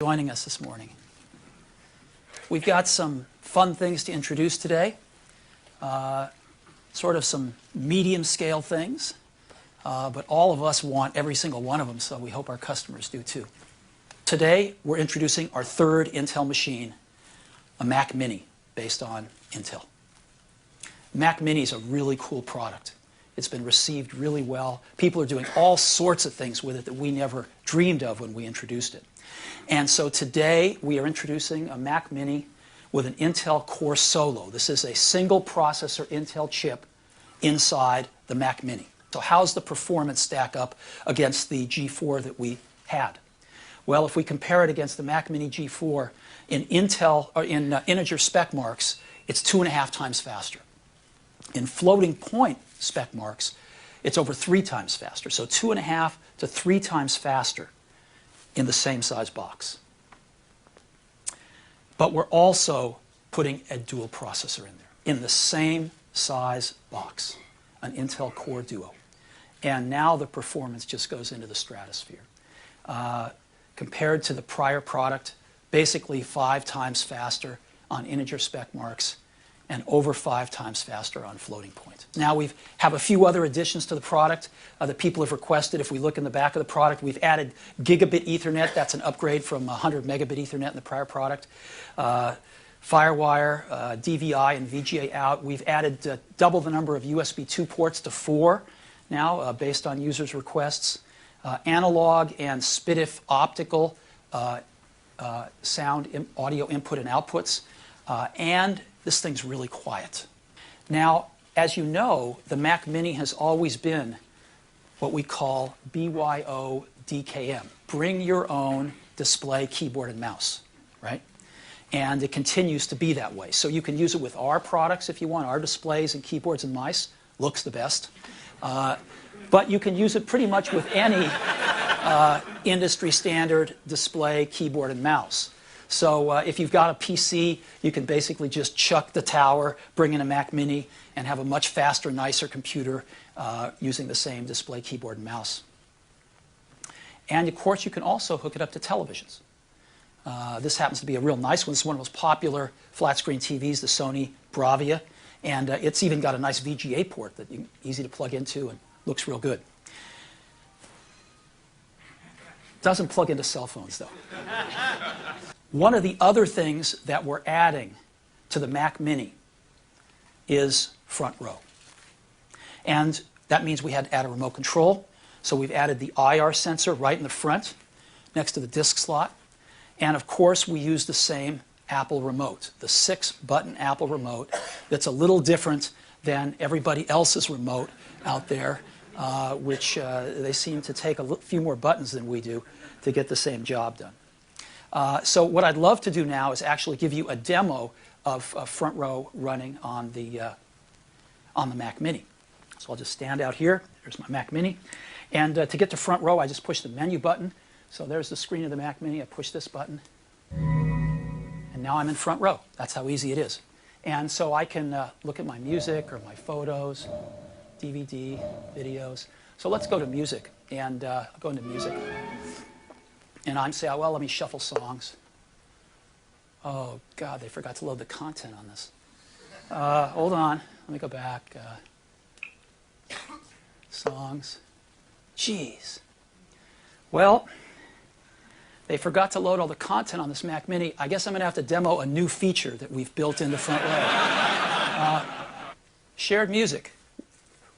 Joining us this morning. We've got some fun things to introduce today, sort of some medium scale things, but all of us want every single one of them, so we hope our customers do too. Today we're introducing our third Intel machine, a Mac Mini based on Intel. Mac Mini is a really cool product. It's been received really well. People are doing all sorts of things with it that we never dreamed of when we introduced it. And so today we are introducing a Mac Mini with an Intel Core Solo. This is a single processor Intel chip inside the Mac Mini. So how's the performance stack up against the G4 that we had? Well, if we compare it against the Mac Mini G4 in Intel or in integer spec marks, it's 2.5 times faster. In floating point spec marks, it's over 3 times faster. So 2.5 to 3 times faster in the same size box. But we're also putting a dual processor in there, in the same size box, an Intel Core Duo. And now the performance just goes into the stratosphere. Compared to the prior product, basically 5 times faster on integer spec marks and over 5 times faster on floating point. Now we have a few other additions to the product that people have requested. If we look in the back of the product, we've added gigabit Ethernet. That's an upgrade from 100 megabit Ethernet in the prior product. Firewire, DVI, and VGA out. We've added double the number of USB 2 ports to 4 now based on users' requests. Analog and SPDIF optical sound audio input and outputs. And this thing's really quiet. Now, as you know, the Mac Mini has always been what we call BYO DKM. Bring your own display, keyboard, and mouse, right? And it continues to be that way. So you can use it with our products if you want, our displays and keyboards and mice. Looks the best. But you can use it pretty much with any industry standard display, keyboard, and mouse. So if you've got a PC, you can basically just chuck the tower, bring in a Mac Mini, and have a much faster, nicer computer using the same display, keyboard, and mouse. And of course, you can also hook it up to televisions. This happens to be a real nice one. This is one of the most popular flat-screen TVs, the Sony Bravia. And it's even got a nice VGA port that you easy to plug into and looks real good. Doesn't plug into cell phones, though. One of the other things that we're adding to the Mac Mini is front row. And that means we had to add a remote control. So we've added the IR sensor right in the front next to the disk slot. And of course, we use the same Apple remote, the 6-button Apple remote that's a little different than everybody else's remote out there, which they seem to take a few more buttons than we do to get the same job done. So what I'd love to do now is actually give you a demo of front row running on the Mac Mini. So I'll just stand out here. There's my Mac Mini. And to get to front row, I just push the menu button. So there's the screen of the Mac Mini. I push this button. And now I'm in front row. That's how easy it is. And so I can look at my music or my photos, DVD, videos. So let's go to music. And I'll go into music. And I'm saying, well, let me shuffle songs. Oh, God, they forgot to load the content on this. Hold on. Let me go back. Songs. Jeez. Well, they forgot to load all the content on this Mac Mini. I guess I'm going to have to demo a new feature that we've built into front row. Shared music.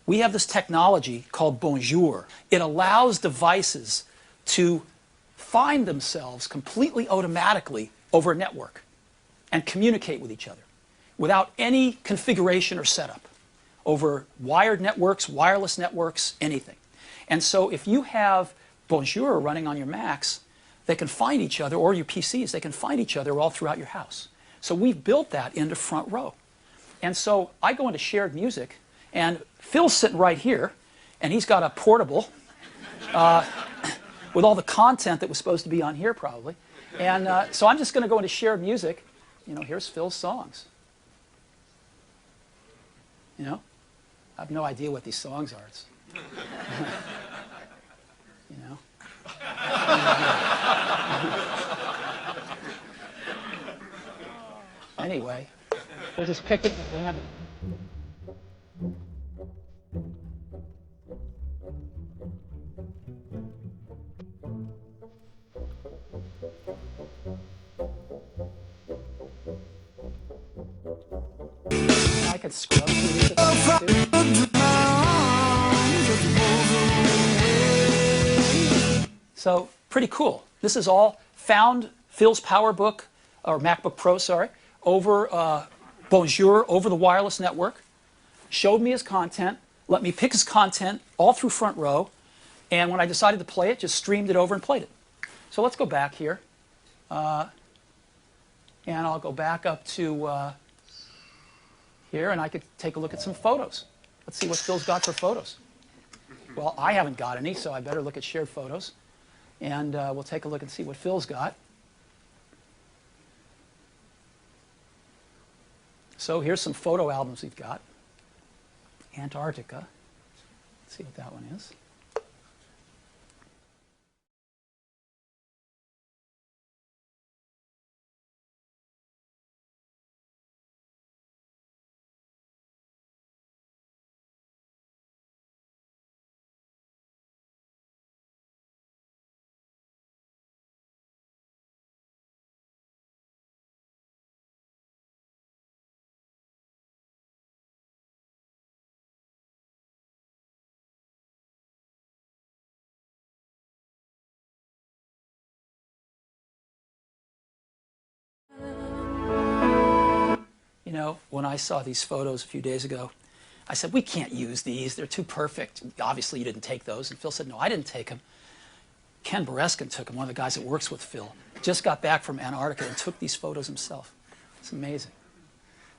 We have this technology called Bonjour. It allows devices to find themselves completely automatically over a network and communicate with each other without any configuration or setup over wired networks, wireless networks, anything. And so if you have Bonjour running on your Macs, they can find each other, or your PCs, they can find each other all throughout your house. So we've built that into front row. And so I go into shared music, and Phil's sitting right here, and he's got a portable with all the content that was supposed to be on here, probably. And so I'm just going to go into shared music. You know, here's Phil's songs. You know, I have no idea what these songs are. It's, you know. anyway, we'll just pick it and I could scrub through these if I wanted to. So pretty cool. This is all found Phil's PowerBook, or MacBook Pro, sorry, over Bonjour, over the wireless network. Showed me his content, let me pick his content all through Front Row, and when I decided to play it, just streamed it over and played it. So let's go back here. And I'll go back up to here, and I could take a look at some photos. Let's see what Phil's got for photos. Well, I haven't got any, so I better look at shared photos. And we'll take a look and see what Phil's got. So here's some photo albums we've got. Antarctica. Let's see what that one is. You know, when I saw these photos a few days ago, I said, we can't use these. They're too perfect. Obviously, you didn't take those. And Phil said, no, I didn't take them. Ken Bereskin took them, one of the guys that works with Phil. Just got back from Antarctica and took these photos himself. It's amazing.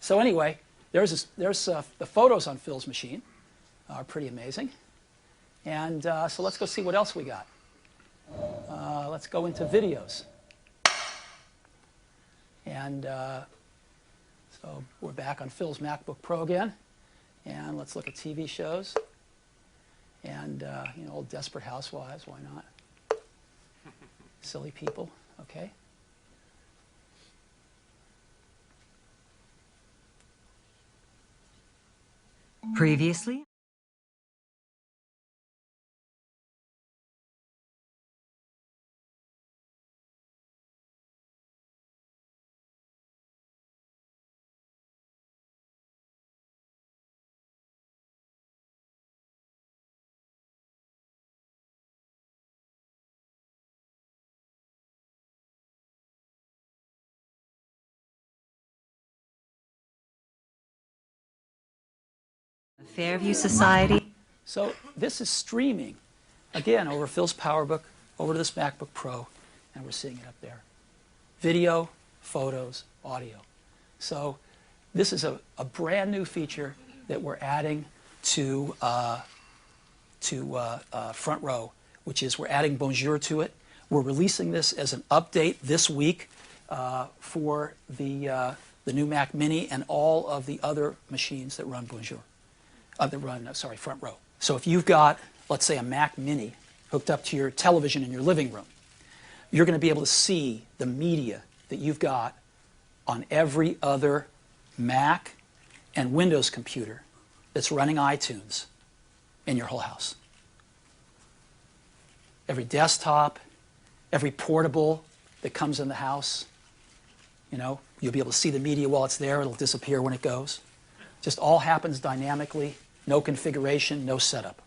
So anyway, there's the photos on Phil's machine. Are pretty amazing. And so let's go see what else we got. Let's go into videos. And so we're back on Phil's MacBook Pro again. And let's look at TV shows. And, you know, old Desperate Housewives, why not? Silly People, okay. Previously? Fairview Society. So this is streaming, again, over Phil's PowerBook, over to this MacBook Pro, and we're seeing it up there. Video, photos, audio. So this is a brand new feature that we're adding to Front Row, which is we're adding Bonjour to it. We're releasing this as an update this week for the new Mac Mini and all of the other machines that run Bonjour. Front Row. So if you've got, let's say, a Mac Mini hooked up to your television in your living room, you're going to be able to see the media that you've got on every other Mac and Windows computer that's running iTunes in your whole house. Every desktop, every portable that comes in the house, you know, you'll be able to see the media while it's there. It'll disappear when it goes. Just all happens dynamically. No configuration, no setup.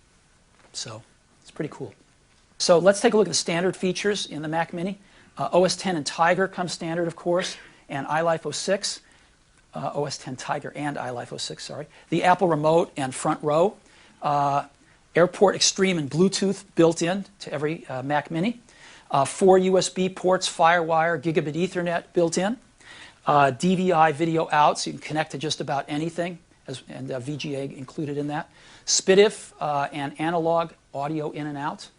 So it's pretty cool. So let's take a look at the standard features in the Mac Mini. OS X and Tiger come standard, of course, and iLife 06. OS X Tiger and iLife 06, sorry. The Apple Remote and Front Row. Airport Extreme and Bluetooth built in to every Mac Mini. 4 USB ports, FireWire, Gigabit Ethernet built in. DVI video out, so you can connect to just about anything. And VGA included in that. SPDIF and analog audio in and out.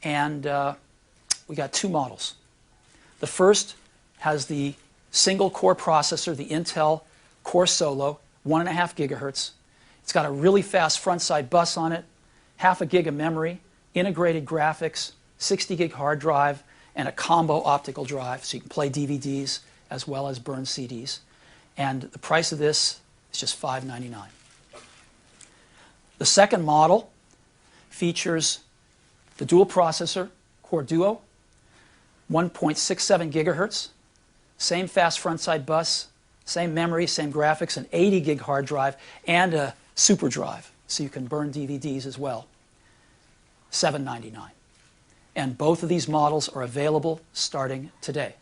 And we got two models. The first has the single core processor, the Intel Core Solo, 1.5 gigahertz. It's got a really fast front side bus on it, 0.5 gig of memory, integrated graphics, 60 gig hard drive, and a combo optical drive, so you can play DVDs as well as burn CDs. And the price of this is just $599. The second model features the dual processor Core Duo, 1.67 gigahertz, same fast front-side bus, same memory, same graphics, an 80 gig hard drive, and a super drive, so you can burn DVDs as well. $799. And both of these models are available starting today.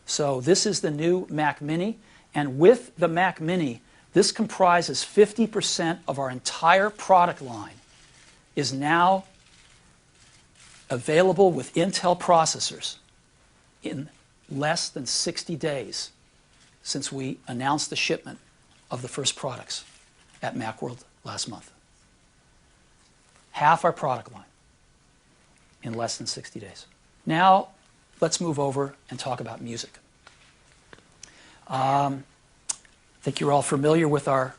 So this is the new Mac Mini, and with the Mac Mini, this comprises 50% of our entire product line is now available with Intel processors in less than 60 days since we announced the shipment of the first products at Macworld last month. Half our product line in less than 60 days. Now, let's move over and talk about music. I think you're all familiar with our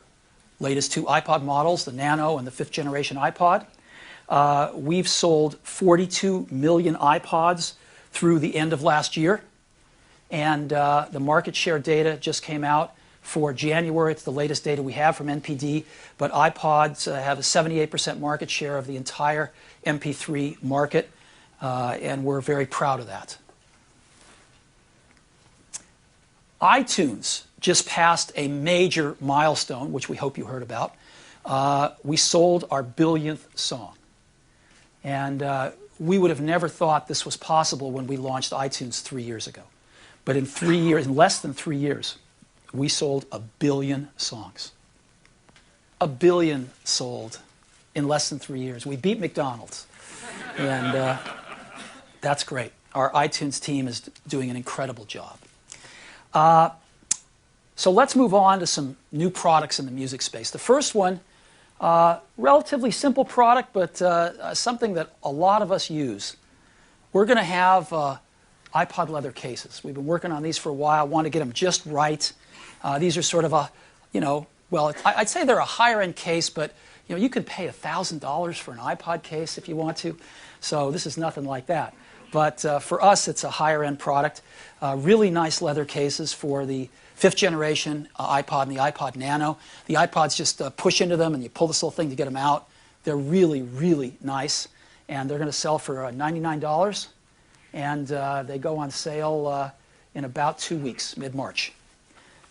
latest two iPod models, the Nano and the 5th generation iPod. We've sold 42 million iPods through the end of last year. And the market share data just came out for January. It's the latest data we have from NPD. But iPods have a 78% market share of the entire MP3 market. And we're very proud of that. iTunes just passed a major milestone, which we hope you heard about. We sold our billionth song. And we would have never thought this was possible when we launched iTunes 3 years ago. But in 3 years, in less than 3 years, we sold 1 billion songs. 1 billion sold in less than 3 years. We beat McDonald's. And that's great. Our iTunes team is doing an incredible job. So let's move on to some new products in the music space. The first one, relatively simple product, but something that a lot of us use. We're going to have iPod leather cases. We've been working on these for a while, want to get them just right. These are sort of a, well, I'd say they're a higher-end case, but you could pay $1,000 for an iPod case if you want to. So this is nothing like that. But for us, it's a higher-end product. Really nice leather cases for the 5th generation iPod and the iPod Nano. The iPods just push into them, and you pull this little thing to get them out. They're really, really nice. And they're going to sell for $99. And they go on sale in about 2 weeks, mid-March.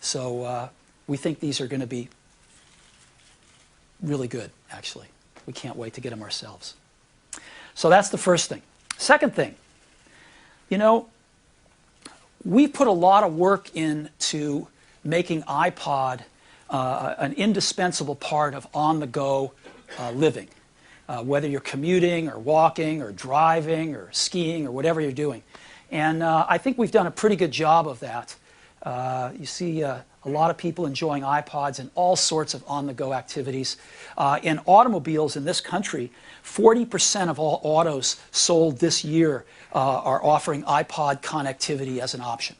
So we think these are going to be really good, actually. We can't wait to get them ourselves. So that's the first thing. Second thing, we put a lot of work into making iPod an indispensable part of on-the-go living, whether you're commuting or walking or driving or skiing or whatever you're doing. And I think we've done a pretty good job of that. You see a lot of people enjoying iPods in all sorts of on-the-go activities. In automobiles in this country, 40% of all autos sold this year are offering iPod connectivity as an option.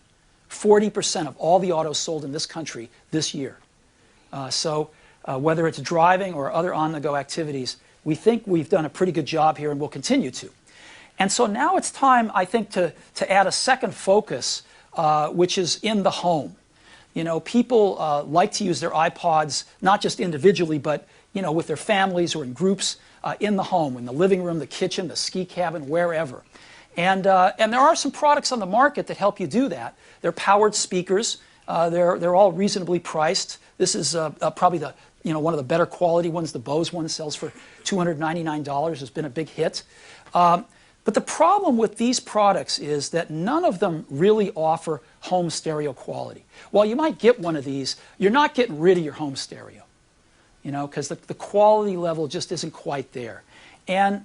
40% of all the autos sold in this country this year. So whether it's driving or other on-the-go activities, we think we've done a pretty good job here and will continue to. And so now it's time, I think, to add a second focus, which is in the home. People like to use their iPods not just individually, but with their families or in groups in the home, in the living room, the kitchen, the ski cabin, wherever. And there are some products on the market that help you do that. They're powered speakers. They're all reasonably priced. This is probably the one of the better quality ones. The Bose one sells for $299. Has been a big hit. But the problem with these products is that none of them really offer home stereo quality. While you might get one of these, you're not getting rid of your home stereo, because the quality level just isn't quite there. And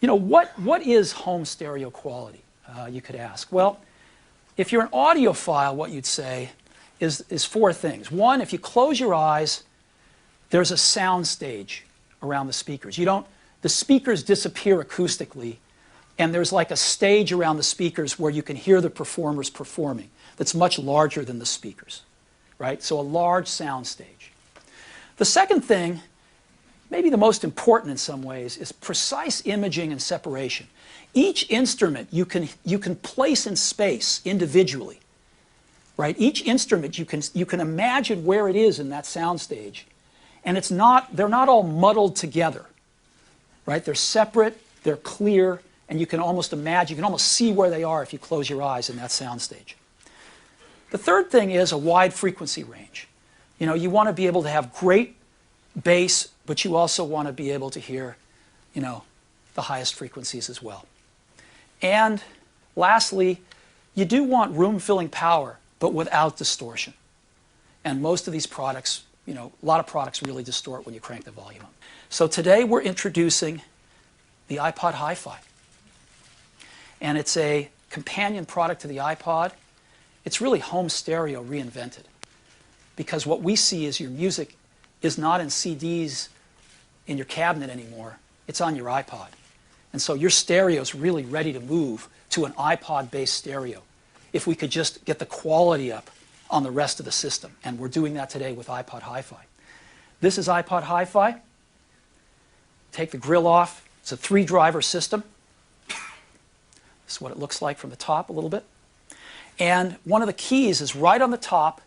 what is home stereo quality, you could ask? Well, if you're an audiophile, what you'd say is 4 things. One, if you close your eyes, there's a sound stage around the speakers. The speakers disappear acoustically, and there's like a stage around the speakers where you can hear the performers performing that's much larger than the speakers, right? So a large sound stage. The second thing, maybe the most important in some ways, is precise imaging and separation. Each instrument you can place in space individually right? Each instrument, you can imagine where it is in that sound stage. And they're not all muddled together, right? They're separate, they're clear, and you can almost imagine, you can almost see where they are if you close your eyes in that sound stage. The third thing is a wide frequency range. You know, you want to be able to have great bass, but you also want to be able to hear, you know, the highest frequencies as well. And lastly, you do want room-filling power, but without distortion. And most of these products, you know, a lot of products really distort when you crank the volume up. So today we're introducing the iPod Hi-Fi. And it's a companion product to the iPod. It's really home stereo reinvented. Because what we see is your music is not in CDs in your cabinet anymore. It's on your iPod. And so your stereo is really ready to move to an iPod-based stereo if we could just get the quality up on the rest of the system. And we're doing that today with iPod Hi-Fi. This is iPod Hi-Fi. Take the grill off. It's a 3-driver system. This is what it looks like from the top a little bit. And one of the keys is right on the top,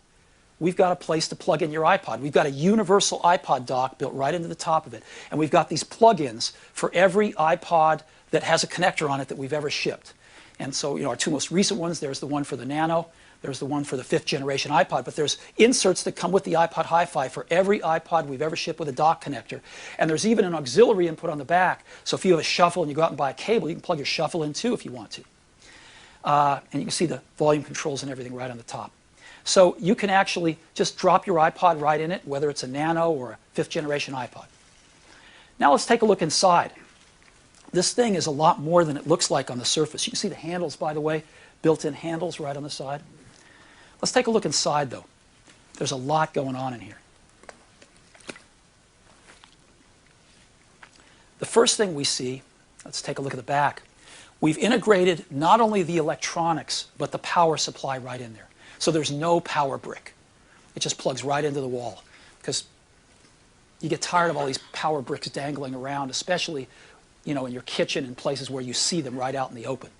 we've got a place to plug in your iPod. We've got a universal iPod dock built right into the top of it. And we've got these plug-ins for every iPod that has a connector on it that we've ever shipped. And so, you know, our 2 most recent ones, there's the one for the Nano, there's the one for the 5th generation iPod, but there's inserts that come with the iPod Hi-Fi for every iPod we've ever shipped with a dock connector. And there's even an auxiliary input on the back. So if you have a shuffle and you go out and buy a cable, you can plug your shuffle in too if you want to. And you can see the volume controls and everything right on the top. So you can actually just drop your iPod right in it, whether it's a Nano or a 5th generation iPod. Now let's take a look inside. This thing is a lot more than it looks like on the surface. You can see the handles, by the way, built-in handles right on the side. Let's take a look inside, though. There's a lot going on in here. The first thing we see, let's take a look at the back. We've integrated not only the electronics, but the power supply right in there. So there's no power brick. It just plugs right into the wall. Because you get tired of all these power bricks dangling around, especially, you know, in your kitchen and places where you see them right out in the open.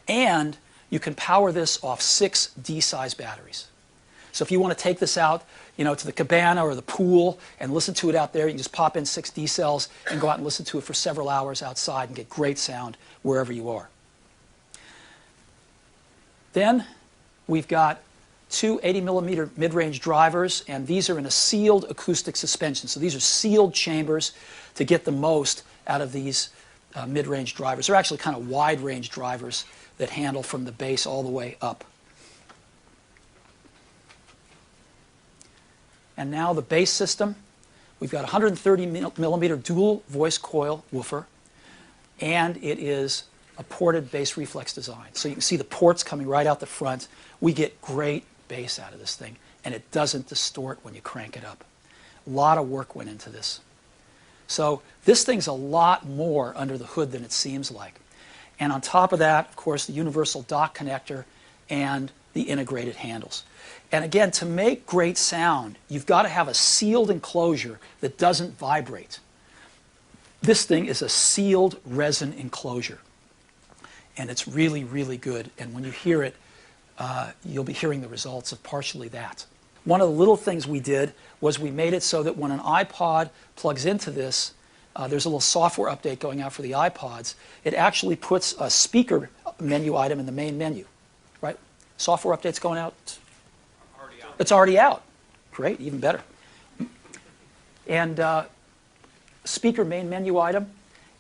And you can power this off 6 D-size batteries. So if you want to take this out, you know, to the cabana or the pool and listen to it out there, you can just pop in 6 D cells and go out and listen to it for several hours outside and get great sound wherever you are. Then we've got 2 80mm mid-range drivers, and these are in a sealed acoustic suspension. So these are sealed chambers to get the most out of these mid-range drivers. They're actually kind of wide-range drivers that handle from the bass all the way up. And now the bass system. We've got a 130mm dual voice coil woofer, and it is a ported bass reflex design. So you can see the ports coming right out the front. We get great bass out of this thing, and it doesn't distort when you crank it up. A lot of work went into this. So this thing's a lot more under the hood than it seems like. And on top of that, of course, the universal dock connector and the integrated handles. And again, to make great sound, you've got to have a sealed enclosure that doesn't vibrate. This thing is a sealed resin enclosure. And it's really, really good. And when you hear it, you'll be hearing the results of partially that. One of the little things we did was we made it so that when an iPod plugs into this, there's a little software update going out for the iPods. It actually puts a speaker menu item in the main menu, right? Software update's going out? Already out. It's already out. Great, even better. And speaker main menu item,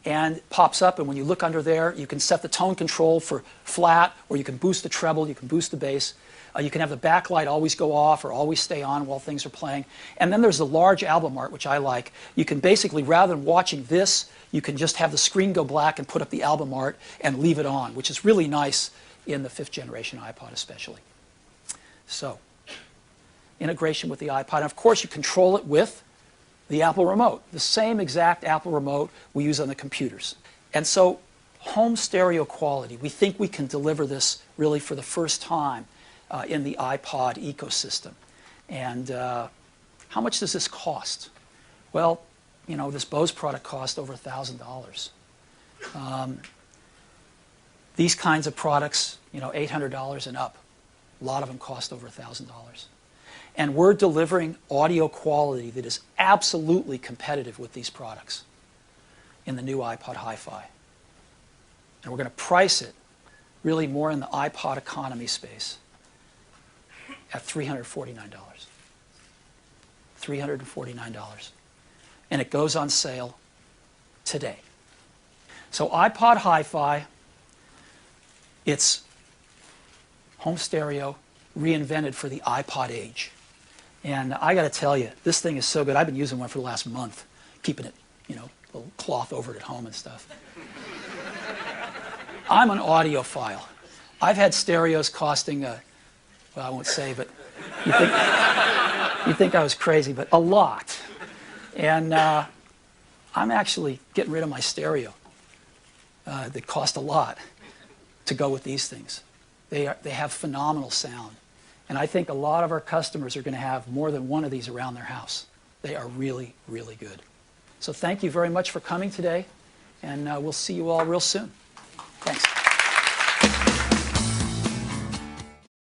and it pops up, and when you look under there, you can set the tone control for flat, or you can boost the treble, you can boost the bass. You can have the backlight always go off or always stay on while things are playing. And then there's the large album art, which I like. You can basically, rather than watching this, you can just have the screen go black and put up the album art and leave it on, which is really nice in the 5th generation iPod especially. So, integration with the iPod. And of course, you control it with the Apple remote, the same exact Apple remote we use on the computers. And so, home stereo quality, we think we can deliver this really for the first time in the iPod ecosystem. And how much does this cost? Well, you know, this Bose product cost over $1,000. These kinds of products, you know, $800 and up. A lot of them cost over $1,000. And we're delivering audio quality that is absolutely competitive with these products in the new iPod Hi-Fi. And we're going to price it really more in the iPod economy space at $349. $349. And it goes on sale today. So iPod Hi-Fi, it's home stereo reinvented for the iPod age. And I got to tell you, this thing is so good. I've been using one for the last month, keeping it, you know, a little cloth over it at home and stuff. I'm an audiophile. I've had stereos costing, well, I won't say, but you think I was crazy, but a lot. And I'm actually getting rid of my stereo that cost a lot to go with these things. They have phenomenal sound. And I think a lot of our customers are going to have more than one of these around their house. They are really, really good. So thank you very much for coming today, and we'll see you all real soon.